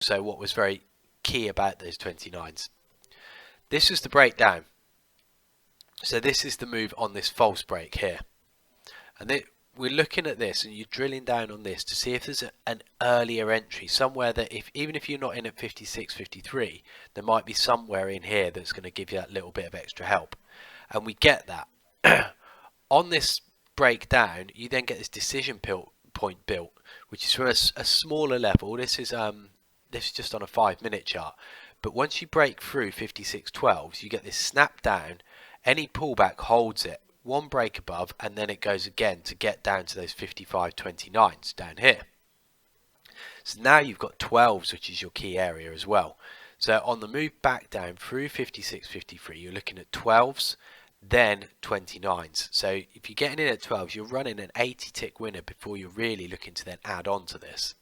also what was very key about those 29s. This was the breakdown. So this is the move on this false break here. And we're looking at this and you're drilling down on this to see if there's an earlier entry somewhere that even if you're not in at 56, 53, there might be somewhere in here that's going to give you that little bit of extra help. And we get that. On this breakdown, you then get this decision point built, which is from a smaller level. This is just on a 5-minute chart. But once you break through 56.12s, you get this snap down. Any pullback holds it. One break above, and then it goes again to get down to those 55.29s down here. So now you've got 12s, which is your key area as well. So on the move back down through 56.53, you're looking at 12s, then 29s. So if you're getting in at 12s, you're running an 80 tick winner before you're really looking to then add on to this.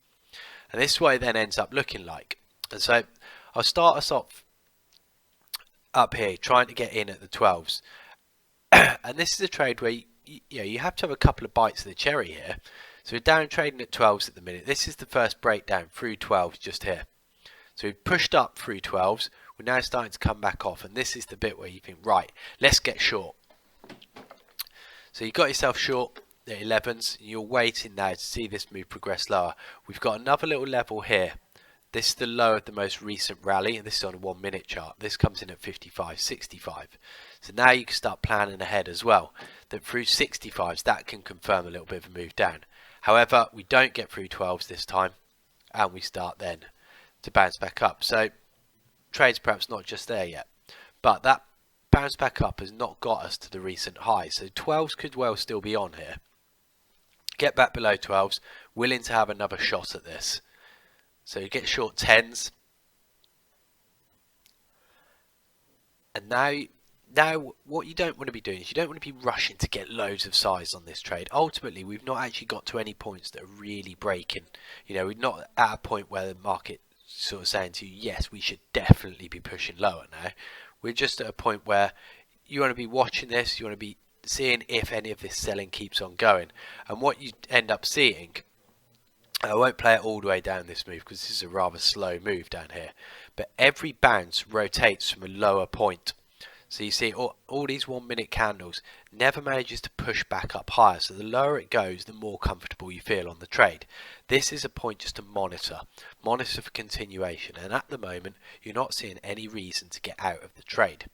And this is what it then ends up looking like. And so I'll start us off up here trying to get in at the 12s. And this is a trade where you have to have a couple of bites of the cherry here. So we're down trading at 12s at the minute. This is the first breakdown through 12s just here. So we've pushed up through 12s. We're now starting to come back off. And this is the bit where you think, right, let's get short. So you got yourself short at 11s. And you're waiting now to see this move progress lower. We've got another little level here. This is the low of the most recent rally, and this is on a 1-minute chart. This comes in at 55.65. So now you can start planning ahead as well. That through 65s, that can confirm a little bit of a move down. However, we don't get through 12s this time, and we start then to bounce back up. So trade's perhaps not just there yet, but that bounce back up has not got us to the recent high. So 12s could well still be on here. Get back below 12s, willing to have another shot at this. So you get short 10s. And now what you don't want to be doing is you don't want to be rushing to get loads of size on this trade. Ultimately, we've not actually got to any points that are really breaking. We're not at a point where the market sort of saying to you, yes, we should definitely be pushing lower now. We're just at a point where you want to be watching this. You want to be seeing if any of this selling keeps on going. And what you end up seeing, I won't play it all the way down this move because this is a rather slow move down here. But every bounce rotates from a lower point. So you see all these 1-minute candles never manages to push back up higher. So the lower it goes, the more comfortable you feel on the trade. This is a point just to monitor. Monitor for continuation. And at the moment, you're not seeing any reason to get out of the trade.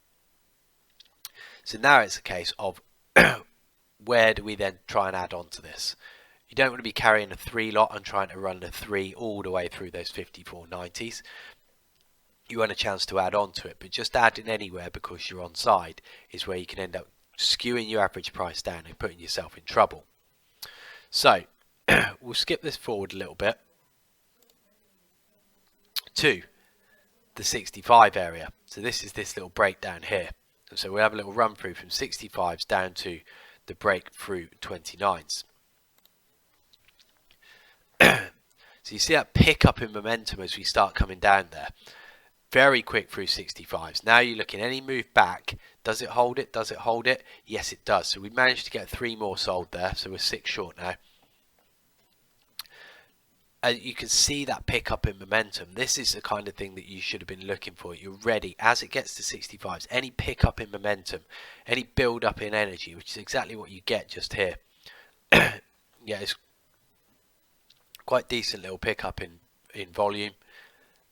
So now it's a case of where do we then try and add on to this? You don't want to be carrying a 3 lot and trying to run a 3 all the way through those 54.90s. You want a chance to add on to it, but just adding anywhere because you're on side is where you can end up skewing your average price down and putting yourself in trouble. So we'll skip this forward a little bit to the 65 area. So this is this little breakdown here. And so we'll have a little run through from 65s down to the break through 29s. So you see that pick up in momentum as we start coming down there. Very quick through 65s. Now you're looking any move back. Does it hold it? Does it hold it? Yes, it does. So we managed to get 3 more sold there. So we're 6 short now. And you can see that pick up in momentum. This is the kind of thing that you should have been looking for. You're ready as it gets to 65s. Any pick up in momentum, any build up in energy, which is exactly what you get just here. Yeah, it's quite decent little pickup in volume.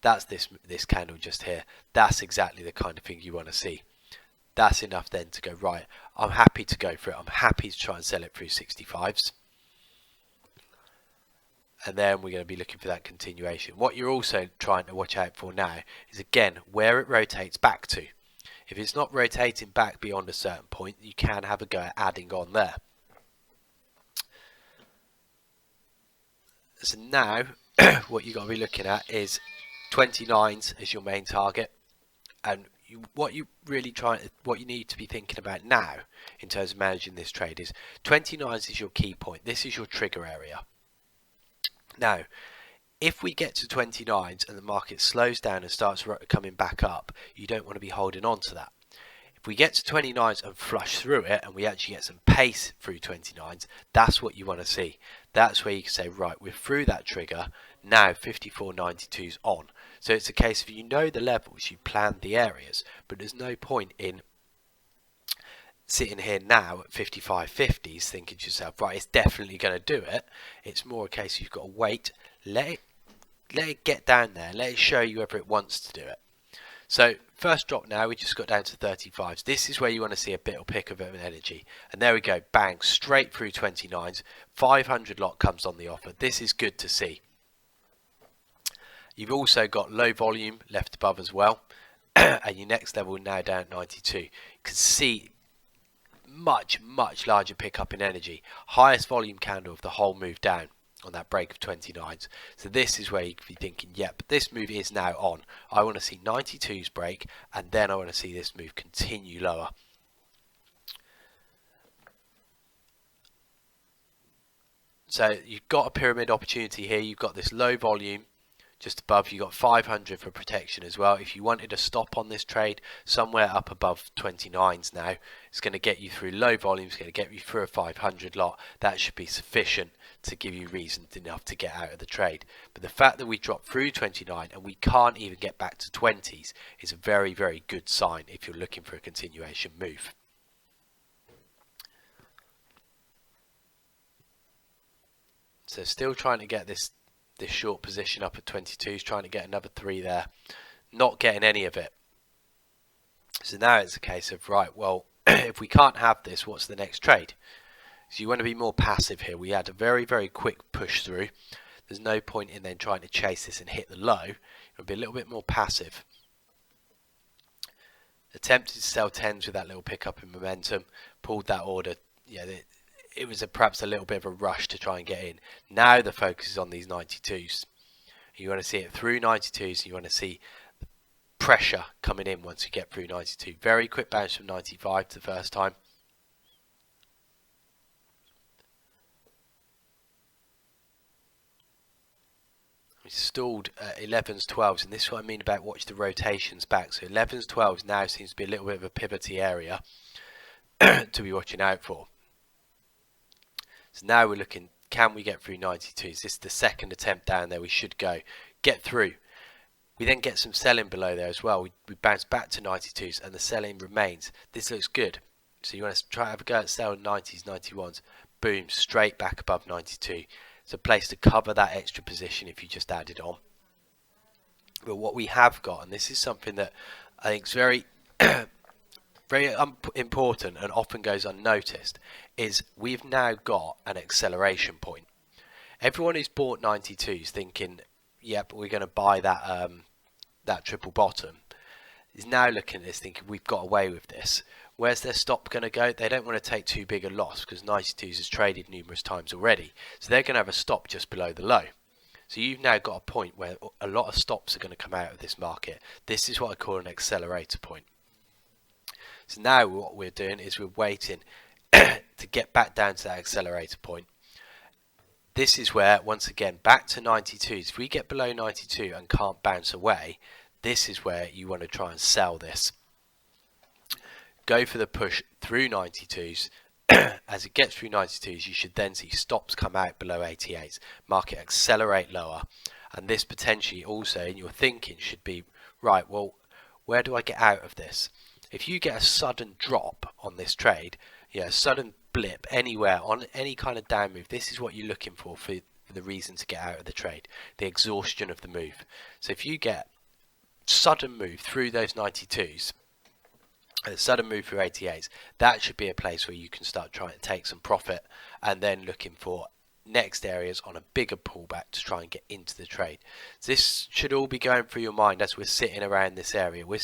That's this candle just here. That's exactly the kind of thing you want to see. That's enough then to go, right, I'm happy to go for it. I'm happy to try and sell it through 65s. And then we're going to be looking for that continuation. What you're also trying to watch out for now is, again, where it rotates back to. If it's not rotating back beyond a certain point, you can have a go at adding on there. So now what you've got to be looking at is 29s as your main target, and what you need to be thinking about now in terms of managing this trade is 29s is your key point. This is your trigger area. Now, if we get to 29s and the market slows down and starts coming back up, you don't want to be holding on to that. If we get to 29s and flush through it and we actually get some pace through 29s, that's what you want to see. That's where you can say, right, we're through that trigger. Now 54.92's on. So it's a case of, you know the levels, you plan the areas, but there's no point in sitting here now at 55.50s thinking to yourself, right, it's definitely going to do it. It's more a case you've got to wait, let it get down there, let it show you whether it wants to do it. So first drop now, we just got down to 35s. This is where you want to see a bit of pick of energy. And there we go, bang, straight through 29s. 500 lot comes on the offer. This is good to see. You've also got low volume left above as well. And your next level now down at 92. You can see much larger pickup in energy. Highest volume candle of the whole move down on that break of 29s. So this is where you could be thinking, yep, this move is now on. I want to see 92s break, and then I want to see this move continue lower. So you've got a pyramid opportunity here. You've got this low volume just above. You've got 500 for protection as well. If you wanted to stop on this trade somewhere up above 29s now, it's going to get you through low volume. It's going to get you through a 500 lot. That should be sufficient to give you reason enough to get out of the trade. But the fact that we dropped through 29 and we can't even get back to 20s is a very good sign if you're looking for a continuation move. So still trying to get this short position up at 22s, trying to get another 3 there, not getting any of it. So now it's a case of, right, well, if we can't have this, what's the next trade? So you want to be more passive here. We had a very quick push through. There's no point in then trying to chase this and hit the low. It'll be a little bit more passive. Attempted to sell 10s with that little pickup in momentum, pulled that order. Yeah, it was perhaps a little bit of a rush to try and get in. Now the focus is on these 92s. You want to see it through 92s. You want to see pressure coming in once you get through 92. Very quick bounce from 95 to the first time. We stalled 11s, 12s, and this is what I mean about watch the rotations back. So 11s, 12s now seems to be a little bit of a pivoty area to be watching out for. So now we're looking, can we get through 92s? This is the second attempt down there. We should get through. We then get some selling below there as well. We bounce back to 92s and the selling remains. This looks good. So you want to try have a go at sell 90s, 91s. Boom, straight back above 92. It's a place to cover that extra position if you just added on. But what we have got, and this is something that I think is very important and often goes unnoticed, is we've now got an acceleration point. Everyone who's bought 92s thinking, yep, we're going to buy that triple bottom, is now looking at this thinking we've got away with this. Where's their stop going to go? They don't want to take too big a loss because 92s has traded numerous times already. So they're going to have a stop just below the low. So you've now got a point where a lot of stops are going to come out of this market. This is what I call an accelerator point. So now what we're doing is we're waiting to get back down to that accelerator point. This is where, once again, back to 92s. If we get below 92 and can't bounce away, this is where you want to try and sell this. Go for the push through 92s. As it gets through 92s, you should then see stops come out below 88s. Market accelerate lower. And this potentially also in your thinking should be, right, well, where do I get out of this? If you get a sudden drop on this trade, a sudden blip anywhere on any kind of down move, this is what you're looking for the reason to get out of the trade, the exhaustion of the move. So if you get sudden move through those 92s, a sudden move through 88s, that should be a place where you can start trying to take some profit and then looking for next areas on a bigger pullback to try and get into the trade. This should all be going through your mind as we're sitting around this area. We're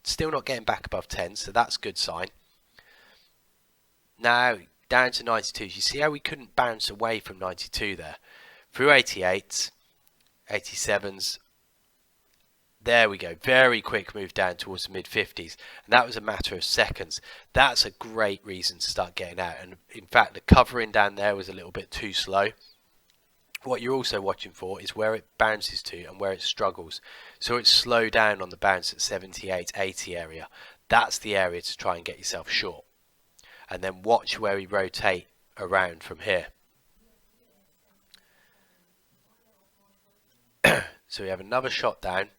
still not getting back above 10, so that's a good sign. Now down to 92s, you see how we couldn't bounce away from 92 there. Through 88s, 87s, there we go, very quick move down towards the mid 50s, and that was a matter of seconds. That's a great reason to start getting out, and in fact the covering down there was a little bit too slow. What you're also watching for is where it bounces to and where it struggles. So it's slow down on the bounce at 78, 80 area. That's the area to try and get yourself short, and then watch where we rotate around from here. So we have another shot down.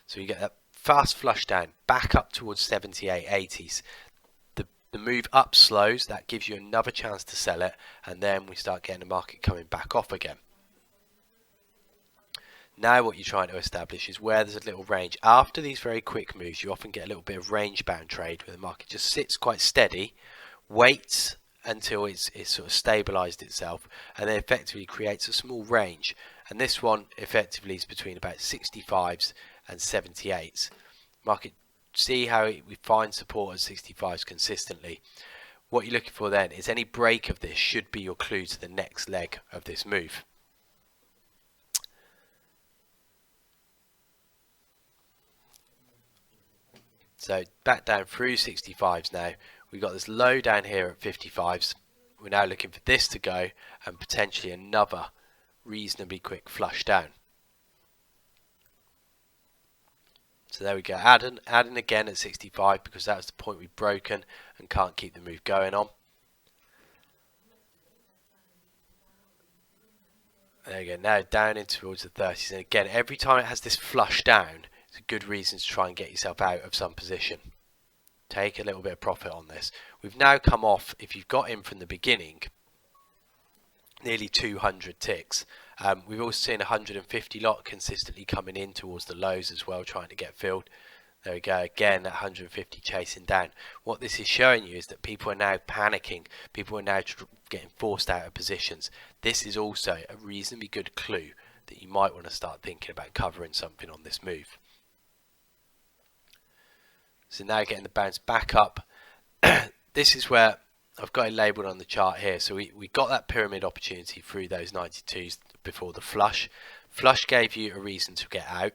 So you get that fast flush down, back up towards 78, 80s. The move up slows, that gives you another chance to sell it, and then we start getting the market coming back off again. Now what you're trying to establish is where there's a little range. After these very quick moves, you often get a little bit of range bound trade where the market just sits quite steady, waits until it's sort of stabilized itself, and then effectively creates a small range. And this one effectively is between about 65s and 78s. Market, see how we find support at 65s consistently. What you're looking for then is any break of this should be your clue to the next leg of this move. So back down through 65s now. We've got this low down here at 55s. We're now looking for this to go and potentially another reasonably quick flush down. So there we go, adding again at 65 because that was the point we've broken and can't keep the move going on. There you go, now down in towards the 30s, and again every time it has this flush down, it's a good reason to try and get yourself out of some position. Take a little bit of profit on this. We've now come off, if you've got in from the beginning, nearly 200 ticks. We've also seen 150 lot consistently coming in towards the lows as well, trying to get filled. There we go, again at 150 chasing down. What this is showing you is that people are now panicking. People are now getting forced out of positions. This is also a reasonably good clue that you might want to start thinking about covering something on this move. So now getting the bounce back up. This is where I've got it labelled on the chart here. So we got that pyramid opportunity through those 92s before the flush. Flush gave you a reason to get out.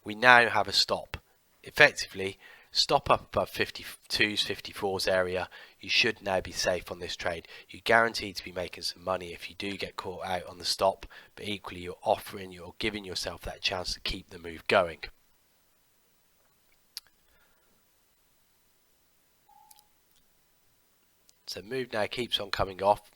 We now have a stop. Effectively, stop up above 52s, 54s area. You should now be safe on this trade. You're guaranteed to be making some money if you do get caught out on the stop, but equally you're giving yourself that chance to keep the move going. So move now keeps on coming off.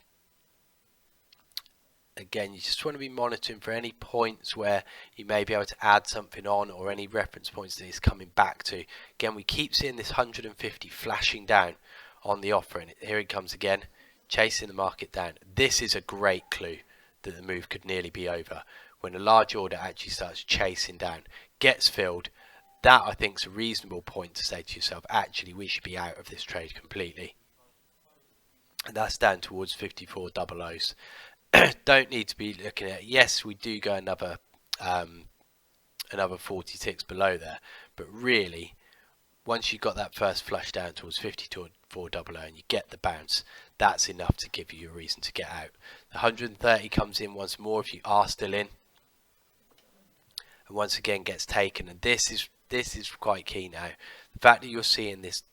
Again, you just want to be monitoring for any points where you may be able to add something on, or any reference points that it's coming back to. Again, we keep seeing this 150 flashing down on the offer, and here it comes again, chasing the market down. This is a great clue that the move could nearly be over. When a large order actually starts chasing down, gets filled, that I think is a reasonable point to say to yourself, actually we should be out of this trade completely. And that's down towards 54 double O's. Don't need to be looking at, yes, we do go another 40 ticks below there, but really once you've got that first flush down towards 54 double O and you get the bounce, that's enough to give you a reason to get out. The 130 comes in once more if you are still in, and once again gets taken. And this is quite key now. The fact that you're seeing this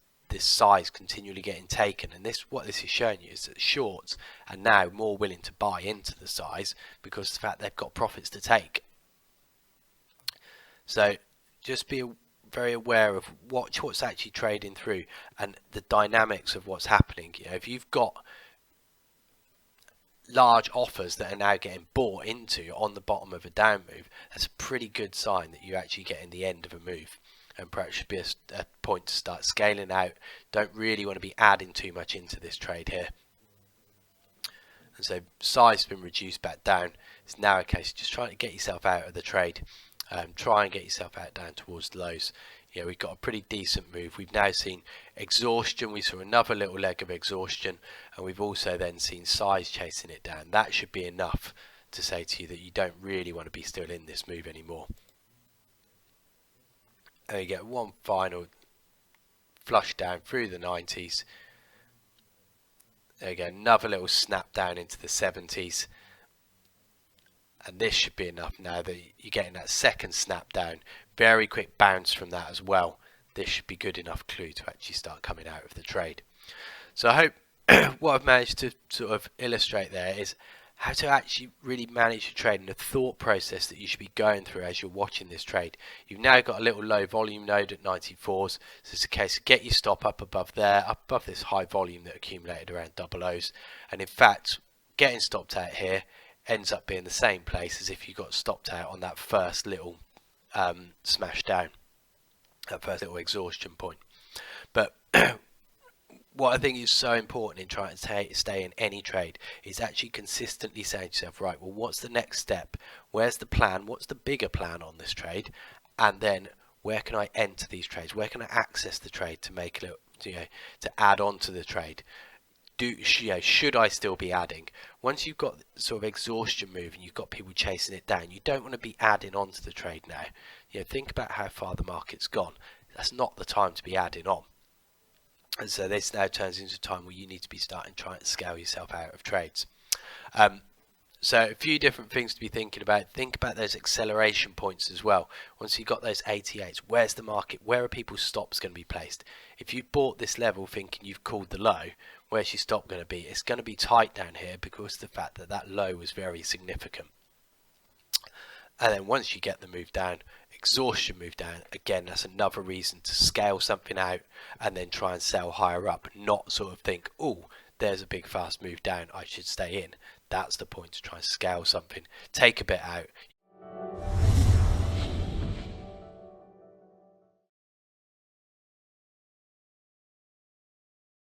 size continually getting taken, and what this is showing you is that shorts are now more willing to buy into the size because of the fact they've got profits to take. So just be very aware of what's actually trading through and the dynamics of what's happening. You know, if you've got large offers that are now getting bought into on the bottom of a down move, that's a pretty good sign that you're actually getting the end of a move, and perhaps should be a point to start scaling out. Don't really want to be adding too much into this trade here. And so size has been reduced back down. It's now a case of just trying to get yourself out of the trade. Try and get yourself out down towards the lows. Yeah, we've got a pretty decent move. We've now seen exhaustion. We saw another little leg of exhaustion, and we've also then seen size chasing it down. That should be enough to say to you that you don't really want to be still in this move anymore. There you get one final flush down through the 90s. There you go, another little snap down into the 70s. And this should be enough now that you're getting that second snap down. Very quick bounce from that as well. This should be good enough clue to actually start coming out of the trade. So I hope what I've managed to sort of illustrate there is how to actually really manage your trade and the thought process that you should be going through as you're watching this trade. You've now got a little low volume node at 94s, so it's a case of get your stop up above there, up above this high volume that accumulated around double O's, and in fact getting stopped out here ends up being the same place as if you got stopped out on that first little smash down. that first little exhaustion point. But what I think is so important in trying to stay in any trade is actually consistently saying to yourself, right, well, what's the next step? Where's the plan? What's the bigger plan on this trade? And then where can I enter these trades? Where can I access the trade to make it, to add on to the trade? Should I still be adding? Once you've got sort of exhaustion move and you've got people chasing it down, you don't want to be adding on to the trade now. Think about how far the market's gone. That's not the time to be adding on. And so this now turns into a time where you need to be starting trying to scale yourself out of trades. So a few different things to be thinking about. Think about those acceleration points as well. Once you've got those 88s, where's the market? Where are people's stops going to be placed? If you bought this level thinking you've called the low, where's your stop going to be? It's going to be tight down here because of the fact that that low was very significant. And then once you get the move down, exhaustion move down, again, that's another reason to scale something out and then try and sell higher up, not sort of think, oh, there's a big fast move down, I should stay in. That's the point, to try and scale something, take a bit out.